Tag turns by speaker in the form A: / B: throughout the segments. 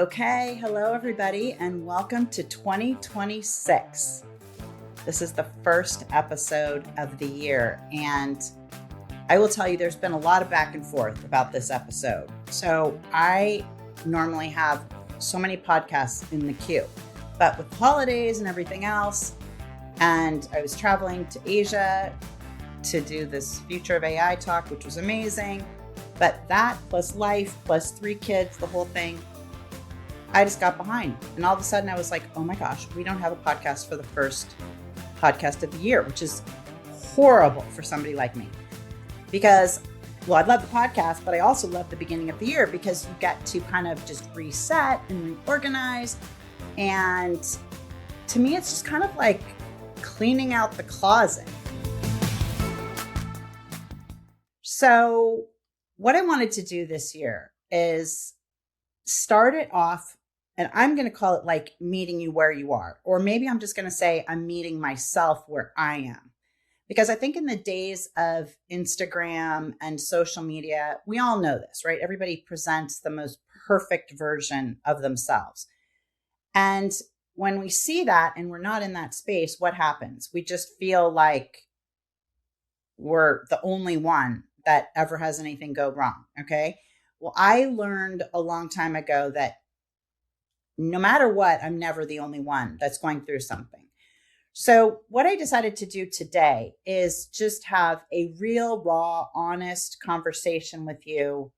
A: Okay, hello everybody, and welcome to 2026. This is the first episode of the year, and I will tell you there's been a lot of back and forth about this episode. So I normally have so many podcasts in the queue, but with the holidays and everything else, and I was traveling to Asia to do this Future of AI talk, which was amazing, but that plus life plus 3 kids, the whole thing, I just got behind. And all of a sudden I was like, oh my gosh, we don't have a podcast for the first podcast of the year, which is horrible for somebody like me. Because, well, I love the podcast, but I also love the beginning of the year because you get to kind of just reset and reorganize. And to me, it's just kind of like cleaning out the closet. So what I wanted to do this year is start it off, and I'm going to call it like meeting you where you are. Or maybe I'm just going to say I'm meeting myself where I am. Because I think in the days of Instagram and social media, we all know this, right? Everybody presents the most perfect version of themselves. And when we see that and we're not in that space, what happens? We just feel like we're the only one that ever has anything go wrong, okay? Well, I learned a long time ago that no matter what, I'm never the only one that's going through something. So what I decided to do today is just have a real, raw, honest conversation with you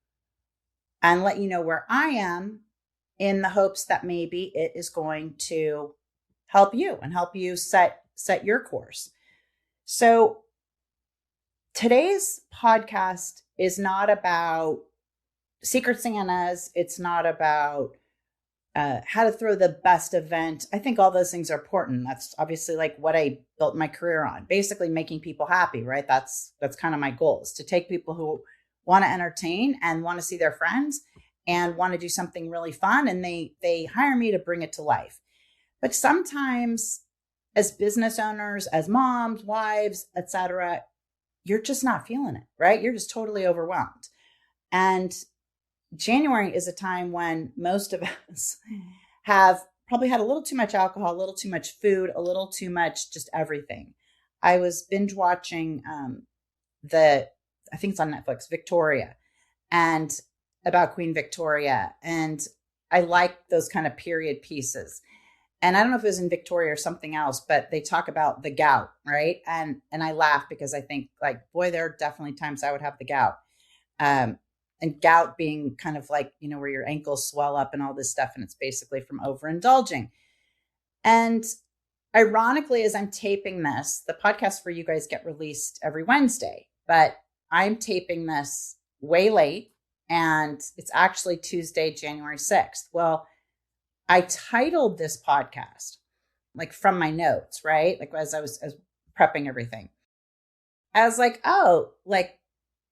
A: and let you know where I am in the hopes that maybe it is going to help you and help you set your course. So today's podcast is not about Secret Santas. It's not about how to throw the best event. I think all those things are important. That's obviously like what I built my career on, basically making people happy, right? That's kind of my goal, is to take people who want to entertain and want to see their friends and want to do something really fun. And they hire me to bring it to life. But sometimes as business owners, as moms, wives, etc., you're just not feeling it, right? You're just totally overwhelmed. And January is a time when most of us have probably had a little too much alcohol, a little too much food, a little too much just everything. I was binge watching I think it's on Netflix, Victoria, and about Queen Victoria. And I like those kind of period pieces. And I don't know if it was in Victoria or something else, but they talk about the gout, right? And I laugh because I think like, boy, there are definitely times I would have the gout. And gout being kind of like, you know, where your ankles swell up and all this stuff. And it's basically from overindulging. And ironically, as I'm taping this, the podcast for you guys get released every Wednesday, but I'm taping this way late. And it's actually Tuesday, January 6th. Well, I titled this podcast, like from my notes, right? Like as I was prepping everything. I was like, oh, like,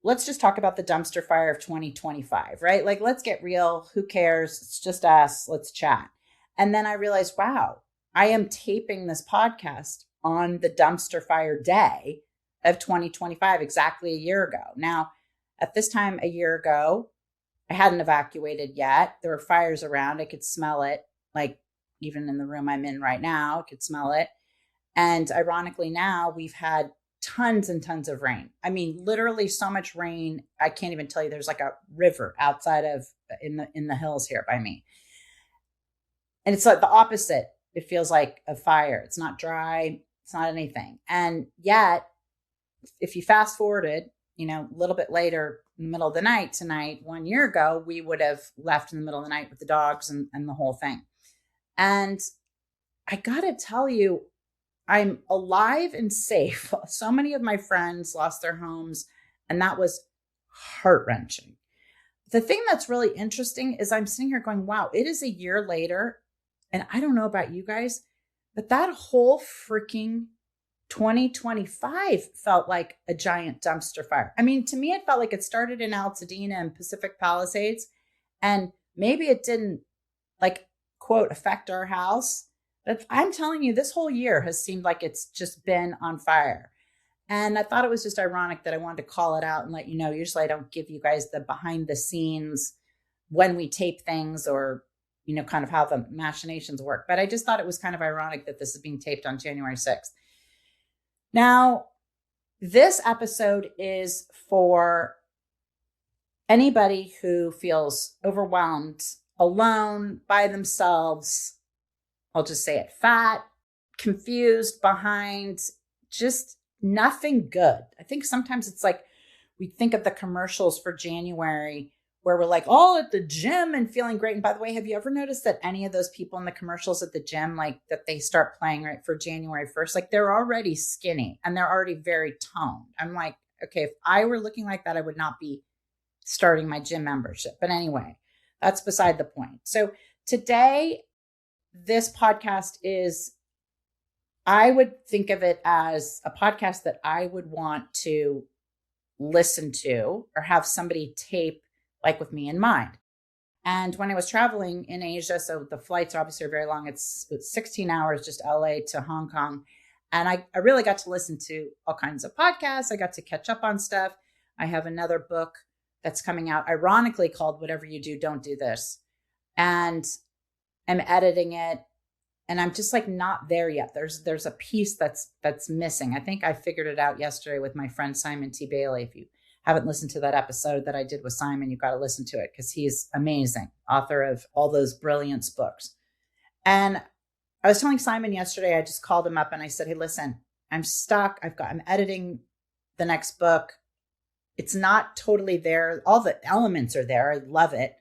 A: let's just talk about the dumpster fire of 2025, right? Like, let's get real. Who cares? It's just us. Let's chat. And then I realized, wow, I am taping this podcast on the dumpster fire day of 2025, exactly a year ago. Now, at this time a year ago, I hadn't evacuated yet. There were fires around. I could smell it. Like even in the room I'm in right now, I could smell it. And ironically now we've had tons and tons of rain. I mean, literally so much rain. I can't even tell you. There's like a river outside of in the hills here by me. And it's like the opposite. It feels like a fire. It's not dry. It's not anything. And yet, if you fast forwarded, you know, a little bit later in the middle of the night tonight, 1 year ago, we would have left in the middle of the night with the dogs and the whole thing. And I got to tell you, I'm alive and safe. So many of my friends lost their homes, and that was heart-wrenching. The thing that's really interesting is I'm sitting here going, wow, it is a year later. And I don't know about you guys, but that whole freaking 2025 felt like a giant dumpster fire. I mean, to me, it felt like it started in Altadena and Pacific Palisades, and maybe it didn't, like, quote, affect our house. But I'm telling you, this whole year has seemed like it's just been on fire. And I thought it was just ironic that I wanted to call it out and let you know. Usually I don't give you guys the behind the scenes when we tape things or kind of how the machinations work. But I just thought it was kind of ironic that this is being taped on January 6th. Now, this episode is for anybody who feels overwhelmed, alone, by themselves. I'll just say it, fat, confused, behind, just nothing good. I think sometimes it's like we think of the commercials for January where we're like all at the gym and feeling great. And by the way, have you ever noticed that any of those people in the commercials at the gym, like that they start playing right for January 1st, like they're already skinny and they're already very toned. I'm like, okay, if I were looking like that, I would not be starting my gym membership. But anyway, that's beside the point. So today, this podcast is, I would think of it as a podcast that I would want to listen to or have somebody tape, like with me in mind. And when I was traveling in Asia, so the flights obviously are very long. It's 16 hours, just LA to Hong Kong. And I really got to listen to all kinds of podcasts. I got to catch up on stuff. I have another book that's coming out, ironically called Whatever You Do, Don't Do This. And I'm editing it. And I'm just like not there yet. There's a piece that's missing. I think I figured it out yesterday with my friend Simon T. Bailey. If you haven't listened to that episode that I did with Simon, you've got to listen to it because he's amazing, author of all those brilliance books. And I was telling Simon yesterday, I just called him up and I said, hey, listen, I'm stuck. I'm editing the next book. It's not totally there. All the elements are there. I love it,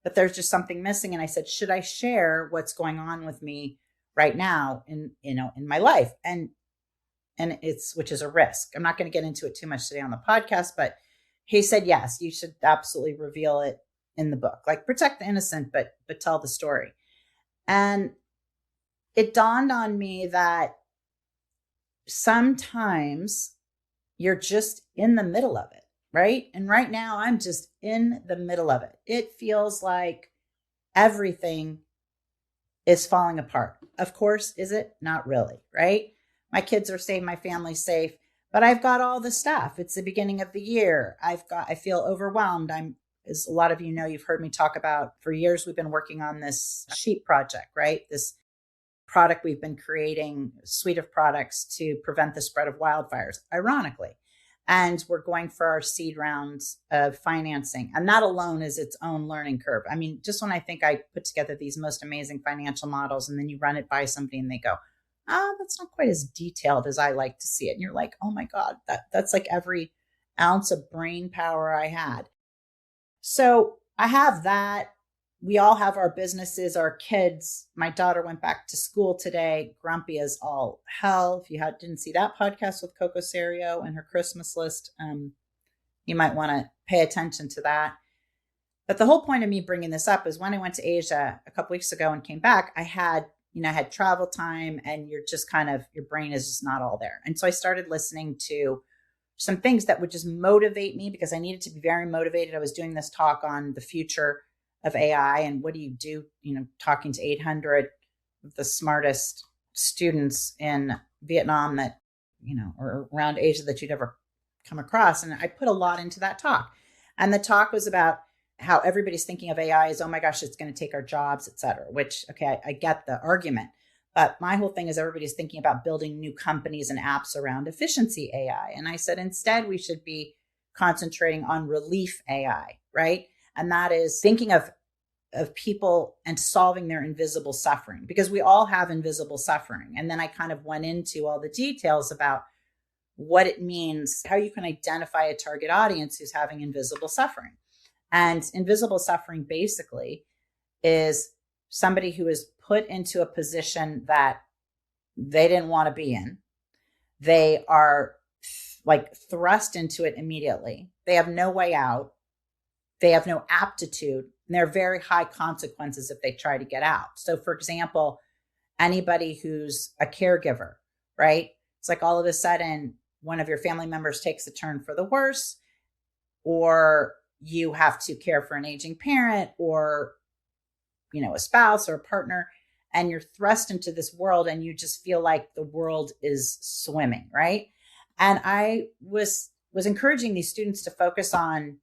A: but there's just something missing. And I said, should I share what's going on with me right now in my life? And which is a risk. I'm not going to get into it too much today on the podcast, but he said, yes, you should absolutely reveal it in the book, like protect the innocent, but tell the story. And it dawned on me that sometimes you're just in the middle of it, right? And right now I'm just in the middle of it. It feels like everything is falling apart. Of course, is it? Not really, right? My kids are safe, my family's safe, but I've got all the stuff. It's the beginning of the year. I feel overwhelmed. As a lot of you know, you've heard me talk about, for years, we've been working on this sheep project, right? This product we've been creating, a suite of products to prevent the spread of wildfires, ironically. And we're going for our seed rounds of financing. And that alone is its own learning curve. I mean, just when I think I put together these most amazing financial models and then you run it by somebody and they go, that's not quite as detailed as I like to see it. And you're like, oh my God, that's like every ounce of brain power I had. So I have that. We all have our businesses, our kids. My daughter went back to school today, grumpy as all hell. If you didn't see that podcast with Coco Serio and her Christmas list, you might want to pay attention to that. But the whole point of me bringing this up is when I went to Asia a couple weeks ago and came back, I had travel time and you're just your brain is just not all there. And so I started listening to some things that would just motivate me because I needed to be very motivated. I was doing this talk on the future of AI and what do you do, talking to 800 of the smartest students in Vietnam that, or around Asia that you'd ever come across. And I put a lot into that talk. And the talk was about how everybody's thinking of AI as, oh my gosh, it's going to take our jobs, et cetera, which, okay, I get the argument. But my whole thing is everybody's thinking about building new companies and apps around efficiency AI. And I said, instead, we should be concentrating on relief AI, right? And that is thinking of people and solving their invisible suffering, because we all have invisible suffering. And then I kind of went into all the details about what it means, how you can identify a target audience who's having invisible suffering. And invisible suffering basically is somebody who is put into a position that they didn't want to be in. They are thrust into it immediately. They have no way out. They have no aptitude. And there are very high consequences if they try to get out. So for example, anybody who's a caregiver, right? It's like all of a sudden one of your family members takes a turn for the worse, or you have to care for an aging parent or, a spouse or a partner, and you're thrust into this world and you just feel like the world is swimming, right? And I was encouraging these students to focus on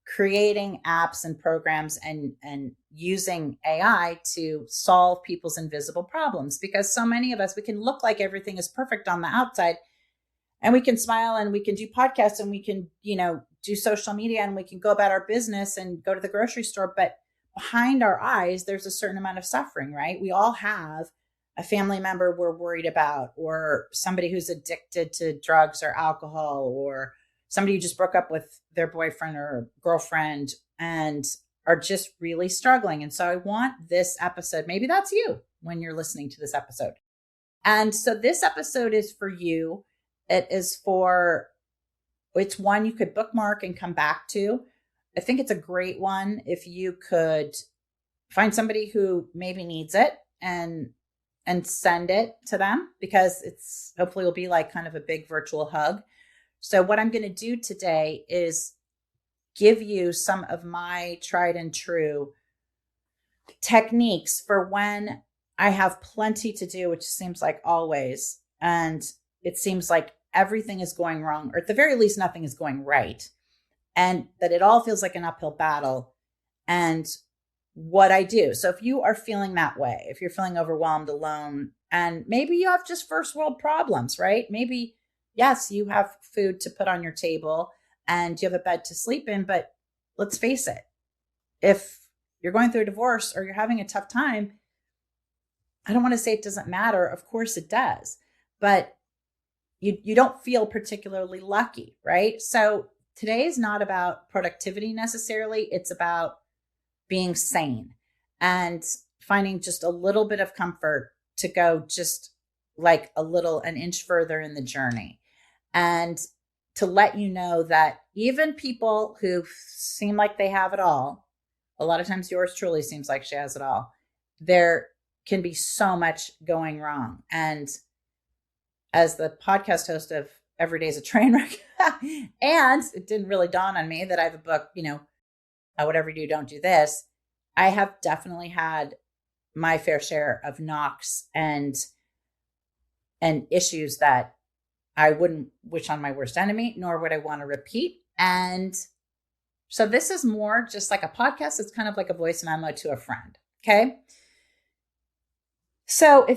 A: creating apps and programs and using AI to solve people's invisible problems. Because so many of us, we can look like everything is perfect on the outside, and we can smile and we can do podcasts and we can, do social media and we can go about our business and go to the grocery store. But behind our eyes, there's a certain amount of suffering, right? We all have a family member we're worried about, or somebody who's addicted to drugs or alcohol, or somebody who just broke up with their boyfriend or girlfriend and are just really struggling. And so I want this episode, maybe that's you when you're listening to this episode. And so this episode is for you. It's one you could bookmark and come back to. I think it's a great one if you could find somebody who maybe needs it and send it to them, because it's hopefully will be like kind of a big virtual hug. So what I'm going to do today is give you some of my tried and true techniques for when I have plenty to do, which seems like always, and it seems like everything is going wrong, or at the very least, nothing is going right, and that it all feels like an uphill battle, and what I do. So if you are feeling that way, if you're feeling overwhelmed, alone, and maybe you have just first world problems, right? Maybe, yes, you have food to put on your table and you have a bed to sleep in, but let's face it, if you're going through a divorce or you're having a tough time, I don't want to say it doesn't matter. Of course it does, but you don't feel particularly lucky, right? So today is not about productivity necessarily. It's about being sane and finding just a little bit of comfort to go just like an inch further in the journey. And to let you know that even people who seem like they have it all, a lot of times yours truly seems like she has it all, there can be so much going wrong. And as the podcast host of Every Day's a Train Wreck, and it didn't really dawn on me that I have a book, whatever you do, don't do this. I have definitely had my fair share of knocks and issues that I wouldn't wish on my worst enemy, nor would I want to repeat. And so this is more just like a podcast. It's kind of like a voice memo to a friend. Okay. So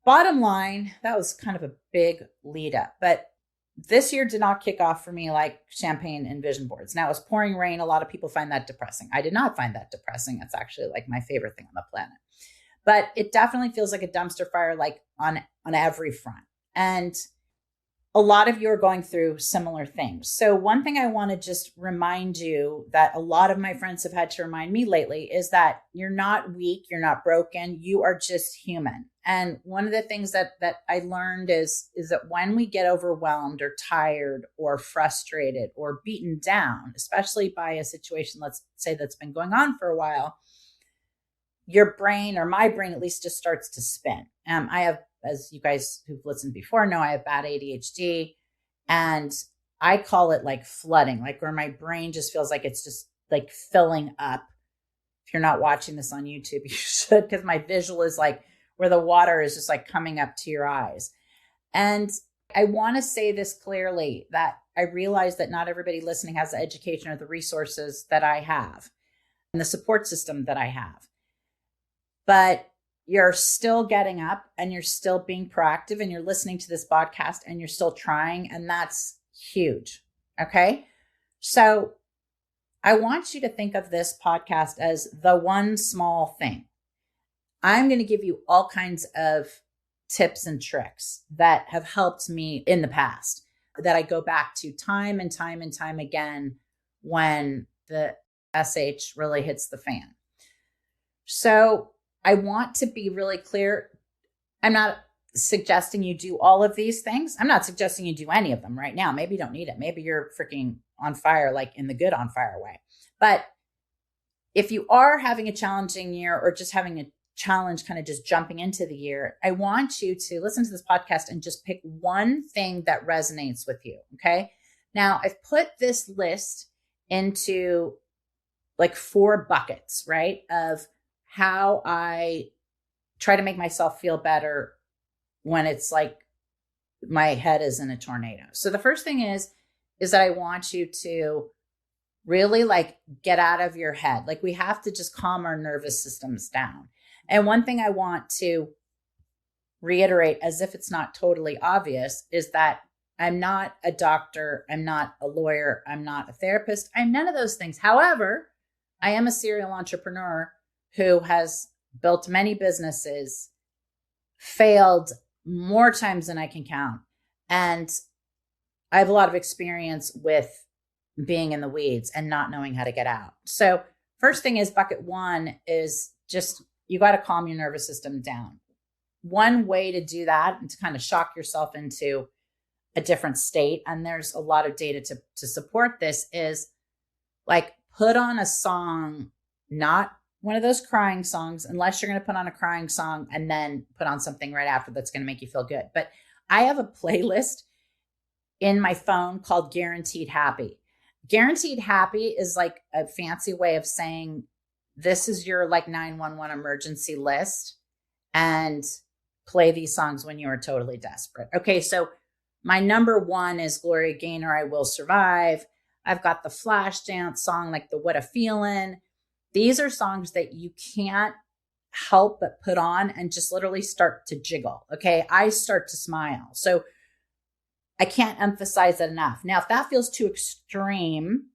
A: bottom line, that was kind of a big lead up, but this year did not kick off for me like champagne and vision boards. Now it was pouring rain. A lot of people find that depressing. I did not find that depressing. It's actually like my favorite thing on the planet, but it definitely feels like a dumpster fire, like on every front. And a lot of you are going through similar things. So one thing I want to just remind you that a lot of my friends have had to remind me lately is that you're not weak, you're not broken, you are just human. And one of the things that I learned is that when we get overwhelmed or tired or frustrated or beaten down, especially by a situation, let's say that's been going on for a while, your brain, or my brain at least, just starts to spin. I have, as you guys who've listened before know, I have bad ADHD, and I call it like flooding, like where my brain just feels like it's just like filling up. If you're not watching this on YouTube, you should, because my visual is like where the water is just like coming up to your eyes. And I want to say this clearly, that I realize that not everybody listening has the education or the resources that I have and the support system that I have. But you're still getting up and you're still being proactive and you're listening to this podcast and you're still trying. And that's huge. Okay. So I want you to think of this podcast as the one small thing. I'm going to give you all kinds of tips and tricks that have helped me in the past, that I go back to time and time and time again when the SH really hits the fan. So I want to be really clear. I'm not suggesting you do all of these things. I'm not suggesting you do any of them right now. Maybe you don't need it. Maybe you're freaking on fire, like in the good on fire way. But if you are having a challenging year or just having a challenge kind of just jumping into the year, I want you to listen to this podcast and just pick one thing that resonates with you. Okay. Now I've put this list into like 4 buckets, right? Of how I try to make myself feel better when it's like my head is in a tornado. So the first thing is that I want you to really like get out of your head. Like we have to just calm our nervous systems down. And one thing I want to reiterate, as if it's not totally obvious, is that I'm not a doctor. I'm not a lawyer. I'm not a therapist. I'm none of those things. However, I am a serial entrepreneur who has built many businesses, failed more times than I can count. And I have a lot of experience with being in the weeds and not knowing how to get out. So first thing is bucket one is just, you got to calm your nervous system down. One way to do that and to kind of shock yourself into a different state, and there's a lot of data to support this, is like put on a song, not one of those crying songs, unless you're going to put on a crying song and then put on something right after that's going to make you feel good. But I have a playlist in my phone called Guaranteed Happy. Guaranteed Happy is like a fancy way of saying this is your like 911 emergency list, and play these songs when you are totally desperate. Okay, so my number one is Gloria Gaynor, I Will Survive. I've got the Flashdance song, like the What a Feelin'. These are songs that you can't help but put on and just literally start to jiggle. Okay, I start to smile. So I can't emphasize that enough. Now, if that feels too extreme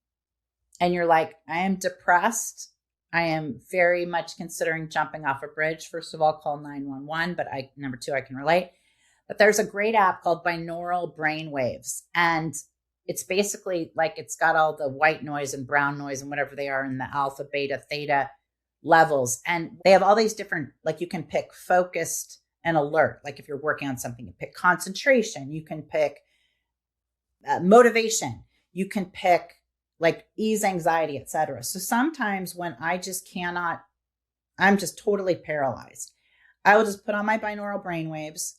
A: and you're like, I am depressed, I am very much considering jumping off a bridge, first of all, call 911, but number two, I can relate. But there's a great app called binaural brainwaves. And it's basically like it's got all the white noise and brown noise and whatever they are in the alpha, beta, theta levels. And they have all these different, like you can pick focused and alert. Like if you're working on something, you pick concentration, you can pick motivation, you can pick like ease anxiety, etc. So sometimes when I just cannot, I'm just totally paralyzed, I will just put on my binaural brainwaves,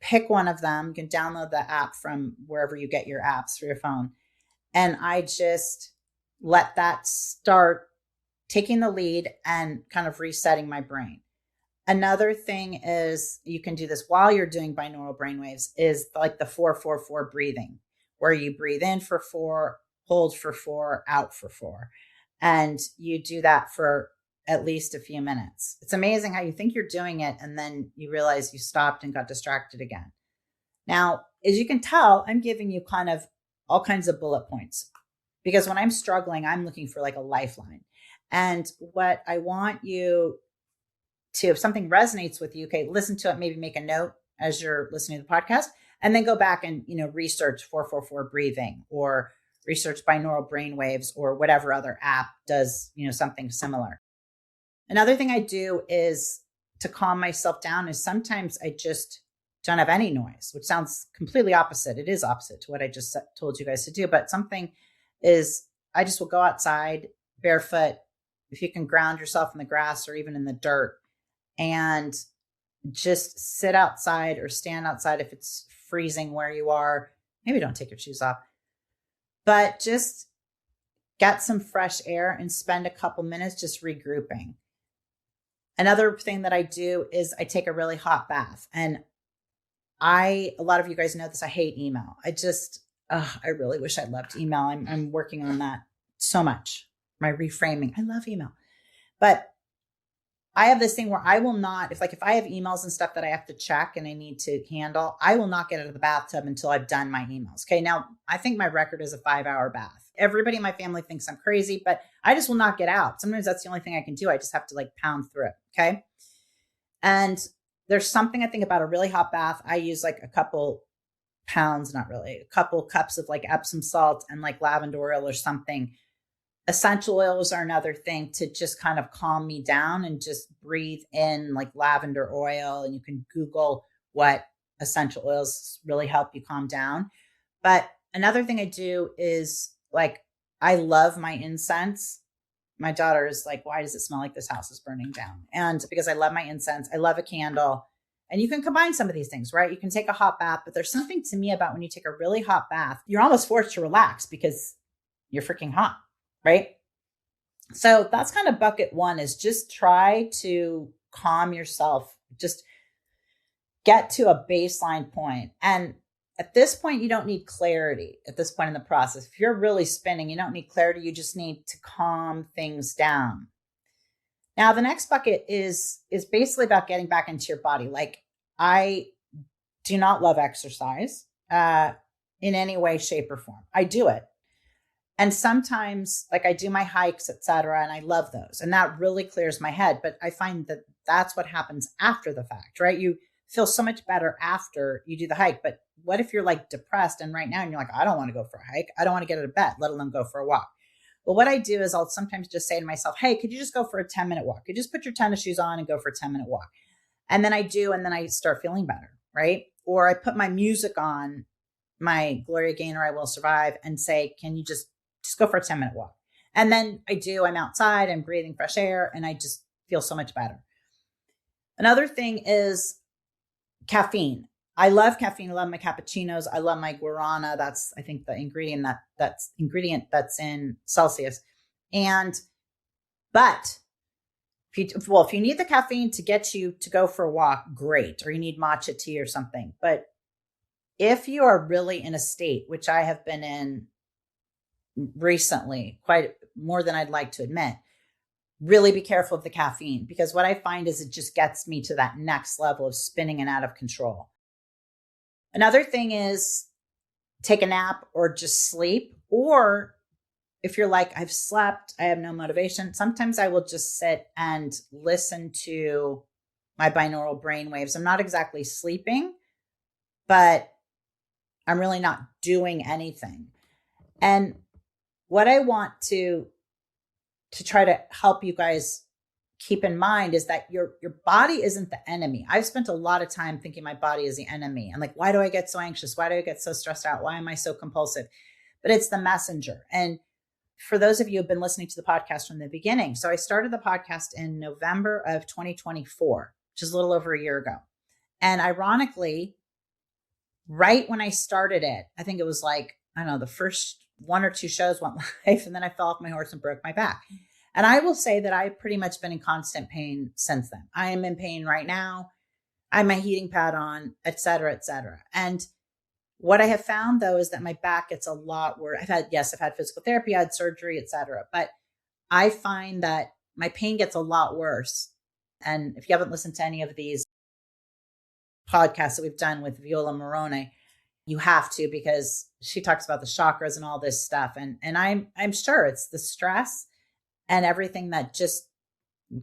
A: pick one of them. You can download the app from wherever you get your apps for your phone. And I just let that start taking the lead and kind of resetting my brain. Another thing is you can do this while you're doing binaural brainwaves is like the 4-4-4 breathing, where you breathe in for 4, hold for 4, out for 4. And you do that for at least a few minutes. It's amazing how you think you're doing it and then you realize you stopped and got distracted again. Now, as you can tell, I'm giving you kind of all kinds of bullet points because when I'm struggling, I'm looking for like a lifeline. And what I want you to, if something resonates with you, okay, listen to it, maybe make a note as you're listening to the podcast, and then go back and, research 4-4-4 breathing or research binaural brainwaves or whatever other app does, something similar. Another thing I do is to calm myself down is sometimes I just don't have any noise, which sounds completely opposite. It is opposite to what I just told you guys to do. But something is I just will go outside barefoot, if you can ground yourself in the grass or even in the dirt, and just sit outside or stand outside if it's freezing where you are. Maybe don't take your shoes off, but just get some fresh air and spend a couple minutes just regrouping. Another thing that I do is I take a really hot bath. And a lot of you guys know this, I hate email. I really wish I loved email. I'm working on that so much. My reframing. I love email. But I have this thing where I will not, if I have emails and stuff that I have to check and I need to handle, I will not get out of the bathtub until I've done my emails. Okay. Now I think my record is a 5-hour bath. Everybody in my family thinks I'm crazy, but I just will not get out. Sometimes that's the only thing I can do. I just have to pound through it. Okay. And there's something I think about a really hot bath. I use a couple pounds, not really, a couple cups of Epsom salt and lavender oil or something. Essential oils are another thing to just kind of calm me down, and just breathe in lavender oil. And you can Google what essential oils really help you calm down. But another thing I do is I love my incense. My daughter is like, why does it smell like this house is burning down? And because I love my incense, I love a candle. And you can combine some of these things, right? You can take a hot bath, but there's something to me about when you take a really hot bath, you're almost forced to relax because you're freaking hot, right? So that's kind of bucket one, is just try to calm yourself, just get to a baseline point. And at this point, you don't need clarity at this point in the process. If you're really spinning, you don't need clarity. You just need to calm things down. Now, the next bucket is basically about getting back into your body. Like, I do not love exercise in any way, shape, or form. I do it. And sometimes, like, I do my hikes, etc., and I love those. And that really clears my head. But I find that that's what happens after the fact, right? You feel so much better after you do the hike. But what if you're like depressed and right now and you're like, I don't want to go for a hike. I don't want to get out of bed, let alone go for a walk. Well, what I do is I'll sometimes just say to myself, hey, could you just go for a 10-minute walk? You just put your tennis shoes on and go for a 10-minute walk. And then I do, and then I start feeling better, right? Or I put my music on, my Gloria Gaynor, I Will Survive, and say, can you just go for a 10-minute walk? And then I'm outside, I'm breathing fresh air, and I just feel so much better. Another thing is caffeine. I love caffeine. I love my cappuccinos. I love my guarana. That's, I think, the ingredient that's in Celsius. But if you need the caffeine to get you to go for a walk, great. Or you need matcha tea or something. But if you are really in a state, which I have been in recently, quite more than I'd like to admit, really be careful of the caffeine, because what I find is it just gets me to that next level of spinning and out of control. Another thing is take a nap or just sleep. Or if you're like, I've slept, I have no motivation, sometimes I will just sit and listen to my binaural brain waves. I'm not exactly sleeping, but I'm really not doing anything. And what I want to try to help you guys keep in mind is that your body isn't the enemy. I've spent a lot of time thinking my body is the enemy. And like, why do I get so anxious? Why do I get so stressed out? Why am I so compulsive? But it's the messenger. And for those of you who've been listening to the podcast from the beginning, so I started the podcast in November of 2024, which is a little over a year ago. And ironically, right when I started it, I think it was like, I don't know, the first one or two shows went live, and then I fell off my horse and broke my back. And I will say that I've pretty much been in constant pain since then. I am in pain right now. I have my heating pad on, et cetera, et cetera. And what I have found, though, is that my back gets a lot worse. I've had physical therapy, I had surgery, et cetera. But I find that my pain gets a lot worse. And if you haven't listened to any of these podcasts that we've done with Viola Morone, you have to, because she talks about the chakras and all this stuff. And I'm sure it's the stress and everything that just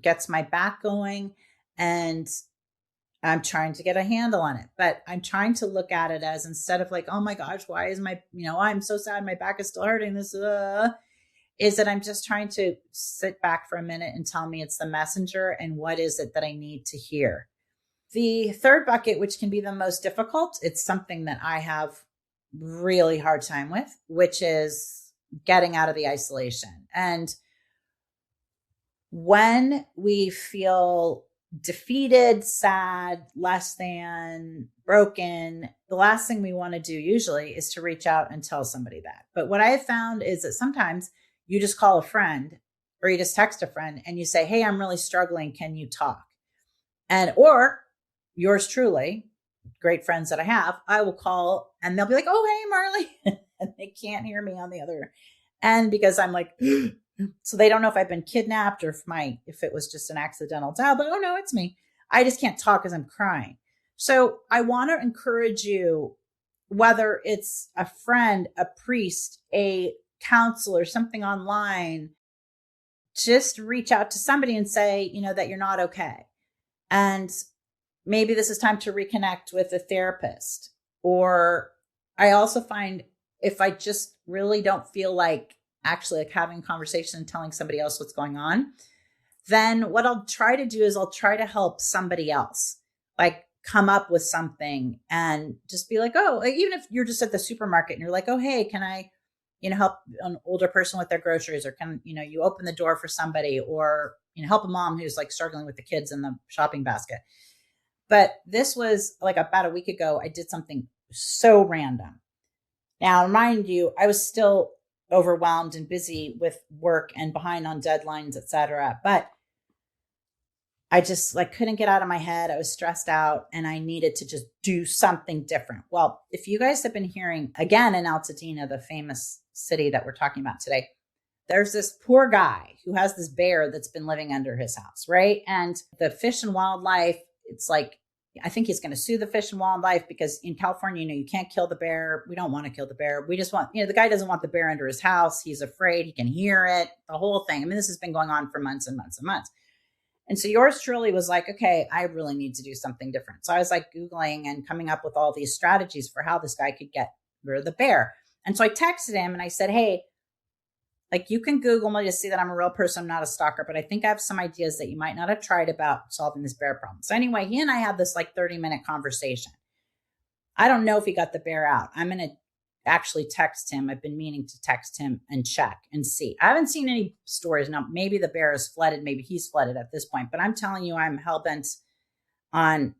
A: gets my back going. And I'm trying to get a handle on it, but I'm trying to look at it as, instead of like, oh my gosh, why is I'm so sad, my back is still hurting, this, is that I'm just trying to sit back for a minute and tell me it's the messenger, and what is it that I need to hear. The third bucket, which can be the most difficult, it's something that I have really hard time with, which is getting out of the isolation. And when we feel defeated, sad, less than, broken, the last thing we want to do usually is to reach out and tell somebody that. But what I have found is that sometimes you just call a friend, or you just text a friend and you say, hey, I'm really struggling, can you talk? Or yours truly, great friends that I have, I will call and they'll be like, oh, hey, Marley. And they can't hear me on the other end because I'm like, so they don't know if I've been kidnapped or if it was just an accidental dial, but oh no, it's me. I just can't talk because I'm crying. So I want to encourage you, whether it's a friend, a priest, a counselor, something online, just reach out to somebody and say, that you're not okay. And maybe this is time to reconnect with a therapist. Or I also find, if I just really don't feel like actually like having a conversation and telling somebody else what's going on, then what I'll try to do is I'll try to help somebody else, like come up with something and just be like, oh, even if you're just at the supermarket and you're like, oh, hey, can I, help an older person with their groceries, or can, you open the door for somebody, or, help a mom who's like struggling with the kids in the shopping basket. But this was like about a week ago, I did something so random. Now, mind you, I was still overwhelmed and busy with work and behind on deadlines, et cetera. But I just like couldn't get out of my head. I was stressed out and I needed to just do something different. Well, if you guys have been hearing again in Altadena, the famous city that we're talking about today, there's this poor guy who has this bear that's been living under his house, right? And the Fish and Wildlife, it's like, I think he's going to sue the Fish and Wildlife because in California, you can't kill the bear. We don't want to kill the bear. We just want, the guy doesn't want the bear under his house. He's afraid. He can hear it, the whole thing. I mean, this has been going on for months and months and months. And so yours truly was like, okay, I really need to do something different. So I was like Googling and coming up with all these strategies for how this guy could get rid of the bear. And so I texted him and I said, hey, like you can Google me to see that I'm a real person. I'm not a stalker, but I think I have some ideas that you might not have tried about solving this bear problem. So anyway, he and I had this like 30-minute conversation. I don't know if he got the bear out. I'm going to actually text him. I've been meaning to text him and check and see. I haven't seen any stories. Now, maybe the bear is flooded. Maybe he's flooded at this point, but I'm telling you, I'm hell-bent on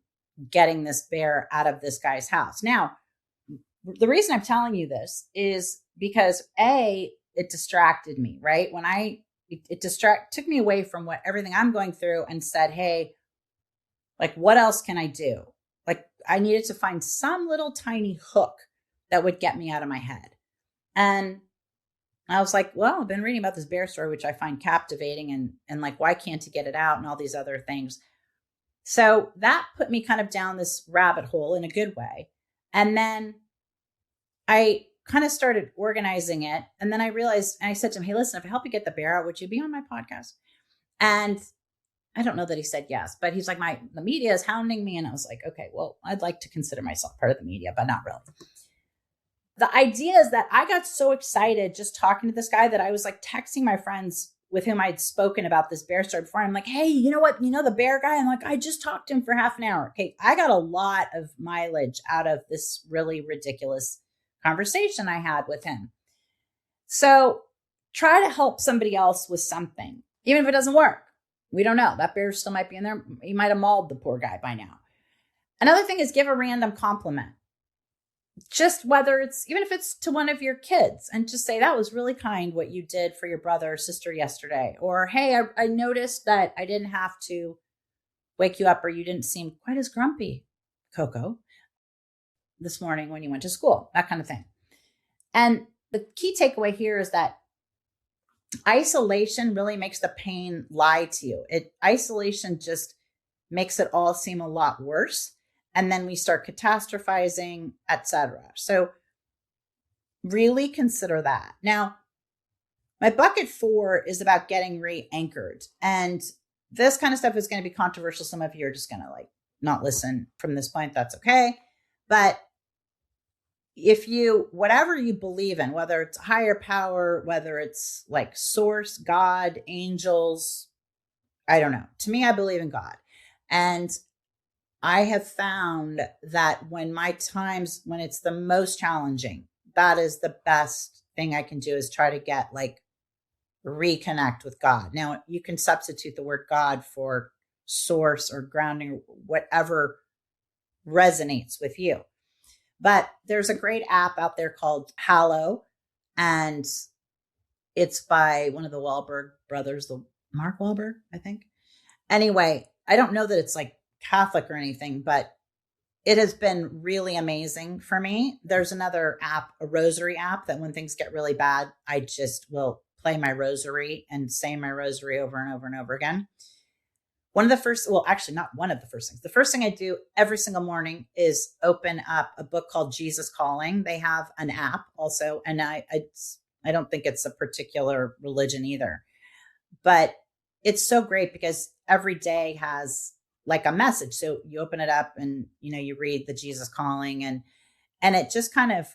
A: getting this bear out of this guy's house. Now, the reason I'm telling you this is because it distracted me, right? When it took me away from everything I'm going through and said, hey, like, what else can I do? Like, I needed to find some little tiny hook that would get me out of my head. And I was like, well, I've been reading about this bear story, which I find captivating and like, why can't he get it out and all these other things. So that put me kind of down this rabbit hole in a good way. And then I kind of started organizing it. And then I realized, and I said to him, hey, listen, if I help you get the bear out, would you be on my podcast? And I don't know that he said yes, but he's like, the media is hounding me. And I was like, okay, well, I'd like to consider myself part of the media, but not really. The idea is that I got so excited just talking to this guy that I was like texting my friends with whom I'd spoken about this bear story before. I'm like, hey, you know what? You know, the bear guy? I'm like, I just talked to him for half an hour. Okay. I got a lot of mileage out of this really ridiculous conversation I had with him. So try to help somebody else with something, even if it doesn't work. We don't know. That bear still might be in there. He might have mauled the poor guy by now. Another thing is give a random compliment. Just even if it's to one of your kids, and just say, that was really kind what you did for your brother or sister yesterday. Or, hey, I noticed that I didn't have to wake you up, or you didn't seem quite as grumpy, Coco, this morning when you went to school, that kind of thing. And the key takeaway here is that isolation really makes the pain lie to you. Isolation just makes it all seem a lot worse. And then we start catastrophizing, etc. So really consider that. Now, my bucket 4 is about getting re-anchored. And this kind of stuff is going to be controversial. Some of you are just going to like not listen from this point. That's okay. But whatever you believe in, whether it's higher power, whether it's like source, God, angels, I don't know. To me, I believe in God. And I have found that when it's the most challenging, that is the best thing I can do, is try to get like reconnect with God. Now you can substitute the word God for source or grounding, or whatever resonates with you. But there's a great app out there called Hallow, and it's by one of the Wahlberg brothers, the Mark Wahlberg, I think. Anyway, I don't know that it's like Catholic or anything, but it has been really amazing for me. There's another app, a rosary app, that when things get really bad, I just will play my rosary and say my rosary over and over and over again. The first thing I do every single morning is open up a book called Jesus Calling. They have an app also, and I don't think it's a particular religion either, but it's so great because every day has like a message. So you open it up and, you read the Jesus Calling, and it just kind of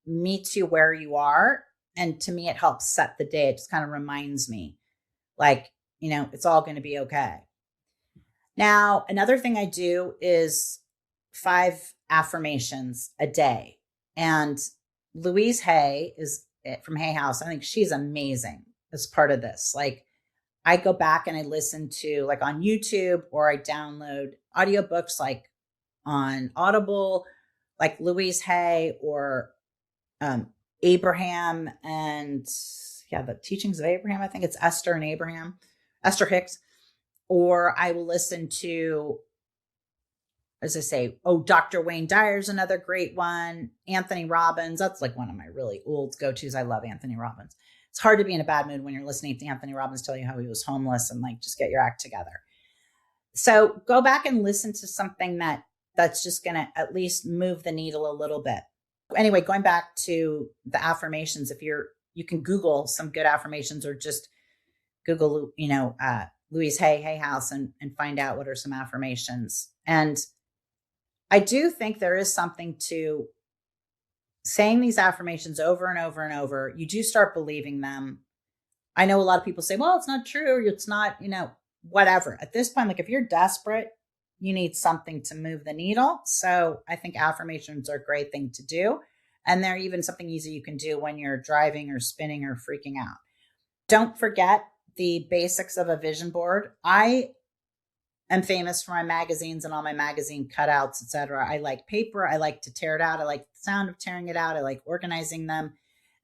A: meets you where you are. And to me, it helps set the day. It just kind of reminds me like, it's all going to be okay. Now, another thing I do is 5 affirmations a day. And Louise Hay is from Hay House. I think she's amazing as part of this. Like, I go back and I listen to like on YouTube, or I download audiobooks like on Audible, like Louise Hay or Abraham and the Teachings of Abraham. I think it's Esther Hicks. Or I will listen to, as I say, Dr. Wayne Dyer's another great one. Anthony Robbins. That's like one of my really old go-tos. I love Anthony Robbins. It's hard to be in a bad mood when you're listening to Anthony Robbins tell you how he was homeless and like, just get your act together. So go back and listen to something that's just going to at least move the needle a little bit. Anyway, going back to the affirmations, you can Google some good affirmations, or just Google, Louise Hay House, and find out what are some affirmations. And I do think there is something to saying these affirmations over and over and over. You do start believing them. I know a lot of people say, well, it's not true. It's not, whatever. At this point, like if you're desperate, you need something to move the needle. So I think affirmations are a great thing to do. And they're even something easy you can do when you're driving or spinning or freaking out. Don't forget the basics of a vision board. I am famous for my magazines and all my magazine cutouts, etc. I like paper. I like to tear it out. I like the sound of tearing it out. I like organizing them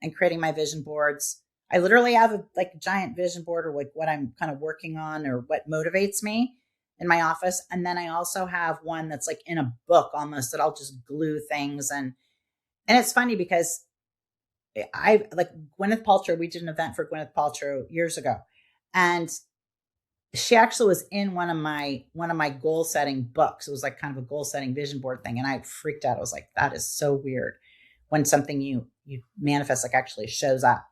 A: and creating my vision boards. I literally have a giant vision board, or like what I'm kind of working on or what motivates me in my office. And then I also have one that's like in a book almost, that I'll just glue things. And it's funny because I like Gwyneth Paltrow. We did an event for Gwyneth Paltrow years ago, and she actually was in one of my goal setting books. It was like kind of a goal setting vision board thing. And I freaked out. I was like, that is so weird when something you manifest like actually shows up.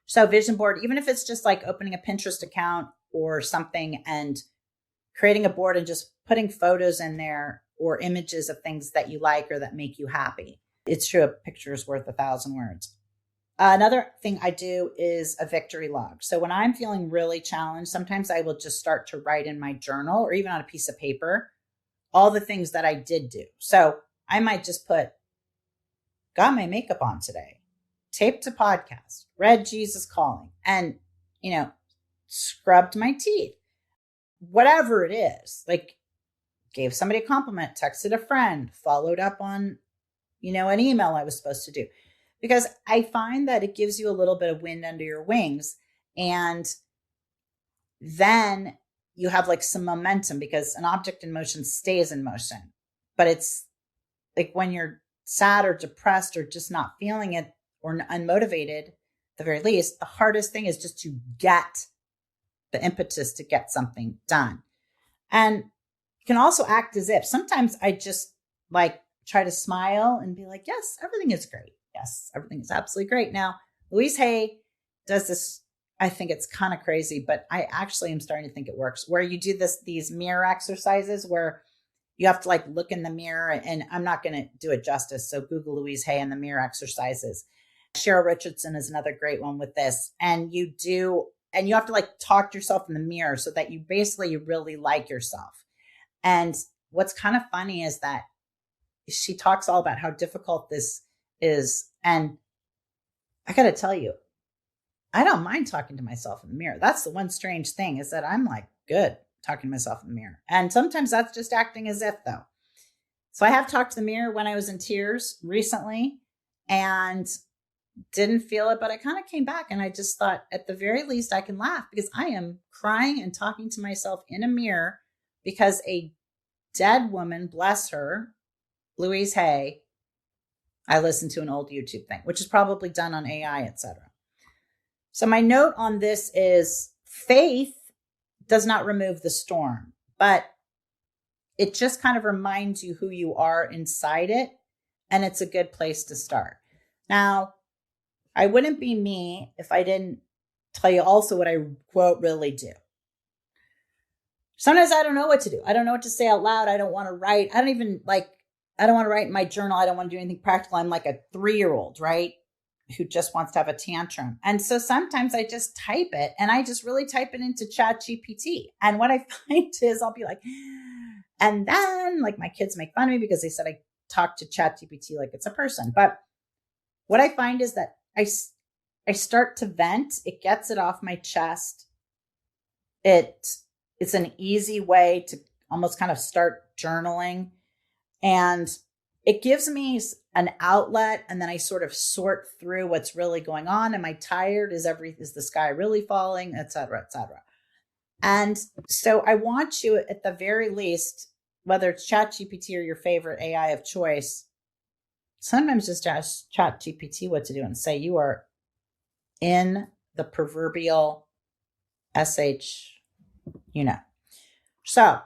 A: So vision board, even if it's just like opening a Pinterest account or something and creating a board and just putting photos in there or images of things that you like or that make you happy. It's true, a picture is worth 1,000 words. Another thing I do is a victory log. So when I'm feeling really challenged, sometimes I will just start to write in my journal or even on a piece of paper all the things that I did do. So I might just put, got my makeup on today, taped a podcast, read Jesus Calling, and, scrubbed my teeth. Whatever it is, like gave somebody a compliment, texted a friend, followed up on, an email I was supposed to do. Because I find that it gives you a little bit of wind under your wings. And then you have like some momentum, because an object in motion stays in motion. But it's like when you're sad or depressed or just not feeling it or unmotivated, at the very least, the hardest thing is just to get the impetus to get something done. And you can also act as if. Sometimes I just like try to smile and be like, yes, everything is great. Yes, everything is absolutely great. Now, Louise Hay does this. I think it's kind of crazy, but I actually am starting to think it works, where you do these mirror exercises where you have to like look in the mirror, and I'm not going to do it justice. So Google Louise Hay and the mirror exercises. Cheryl Richardson is another great one with this. And you have to like talk to yourself in the mirror so that you really like yourself. And what's kind of funny is that she talks all about how difficult this is. And I got to tell you, I don't mind talking to myself in the mirror. That's the one strange thing, is that I'm like good talking to myself in the mirror. And sometimes that's just acting as if, though. So I have talked to the mirror when I was in tears recently and didn't feel it, but I kind of came back and I just thought, at the very least I can laugh, because I am crying and talking to myself in a mirror because a dead woman, bless her, Louise Hay, I listened to an old YouTube thing, which is probably done on AI, etc. So my note on this is, faith does not remove the storm, but it just kind of reminds you who you are inside it. And it's a good place to start. Now, I wouldn't be me if I didn't tell you also what I, quote, really do. Sometimes I don't know what to do. I don't know what to say out loud. I don't want to write. I don't want to write in my journal. I don't want to do anything practical. I'm like a 3-year-old, right? Who just wants to have a tantrum. And so sometimes I just type it, and I just really type it into ChatGPT. And what I find is I'll be like, and then like my kids make fun of me because they said I talk to ChatGPT like it's a person. But what I find is that I start to vent. It gets it off my chest. It's an easy way to almost kind of start journaling. And it gives me an outlet, and then I sort of sort through what's really going on. Am I tired? Is the sky really falling, et cetera, et cetera. And so I want you, at the very least, whether it's ChatGPT or your favorite AI of choice, sometimes just ask ChatGPT what to do and say you are in the proverbial SH, So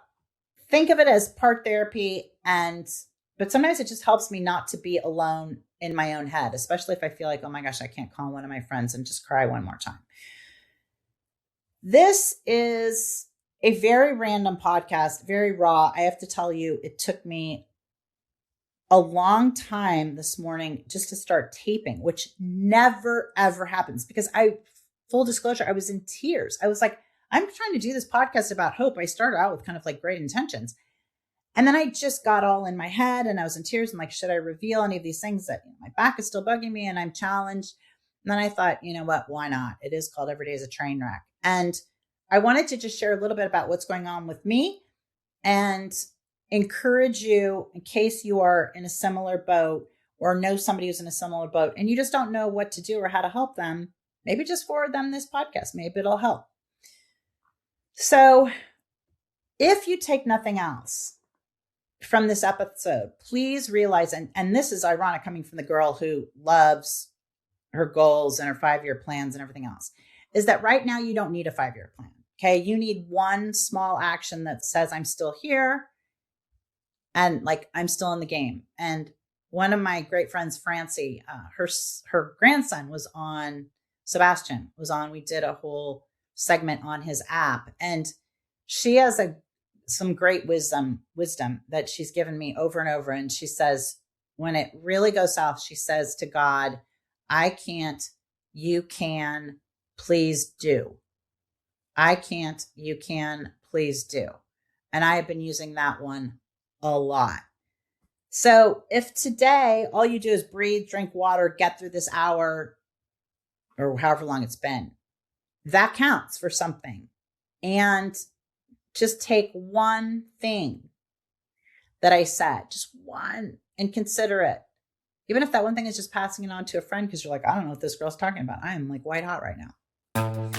A: think of it as part therapy, but sometimes it just helps me not to be alone in my own head, especially if I feel like, oh my gosh, I can't call one of my friends and just cry one more time. This is a very random podcast, very raw. I have to tell you, it took me a long time this morning just to start taping, which never, ever happens because full disclosure, I was in tears. I was like, I'm trying to do this podcast about hope. I started out with kind of like great intentions. And then I just got all in my head and I was in tears. I'm like, should I reveal any of these things that my back is still bugging me and I'm challenged? And then I thought, you know what? Why not? It is called Every Day is a Train Wreck. And I wanted to just share a little bit about what's going on with me and encourage you in case you are in a similar boat or know somebody who's in a similar boat and you just don't know what to do or how to help them. Maybe just forward them this podcast. Maybe it'll help. So if you take nothing else from this episode, please realize, and this is ironic coming from the girl who loves her goals and her 5-year plans and everything else, is that right now you don't need a 5-year plan. Okay. You need one small action that says, I'm still here and like, I'm still in the game. And one of my great friends, Francie, her grandson was on, Sebastian was on, we did a whole segment on his app, and she has some great wisdom that she's given me over and over. And she says, when it really goes south, she says to God, I can't, you can, please do. I can't, you can, please do. And I have been using that one a lot. So if today all you do is breathe, drink water, get through this hour or however long it's been, that counts for something. And just take one thing that I said, just one, and consider it. Even if that one thing is just passing it on to a friend because you're like, I don't know what this girl's talking about. I am like white hot right now.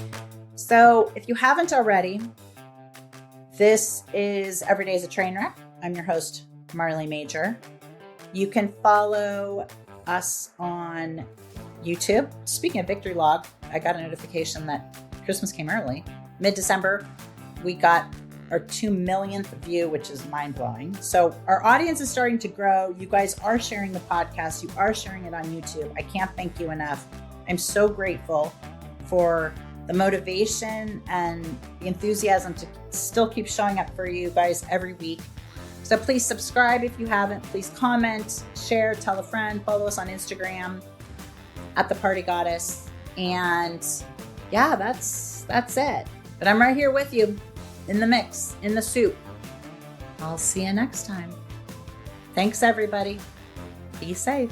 A: So if you haven't already, this is Every Day is a Train Wreck. I'm your host, Marley Major. You can follow us on YouTube. Speaking of Victory Log, I got a notification that Christmas came early. Mid-December, we got our 2 millionth view, which is mind-blowing. So our audience is starting to grow. You guys are sharing the podcast. You are sharing it on YouTube. I can't thank you enough. I'm so grateful for the motivation and the enthusiasm to still keep showing up for you guys every week. So please subscribe if you haven't. Please comment, share, tell a friend, follow us on Instagram at The Party Goddess. And yeah, that's it. But I'm right here with you in the mix, in the soup. I'll see you next time. Thanks, everybody. Be safe.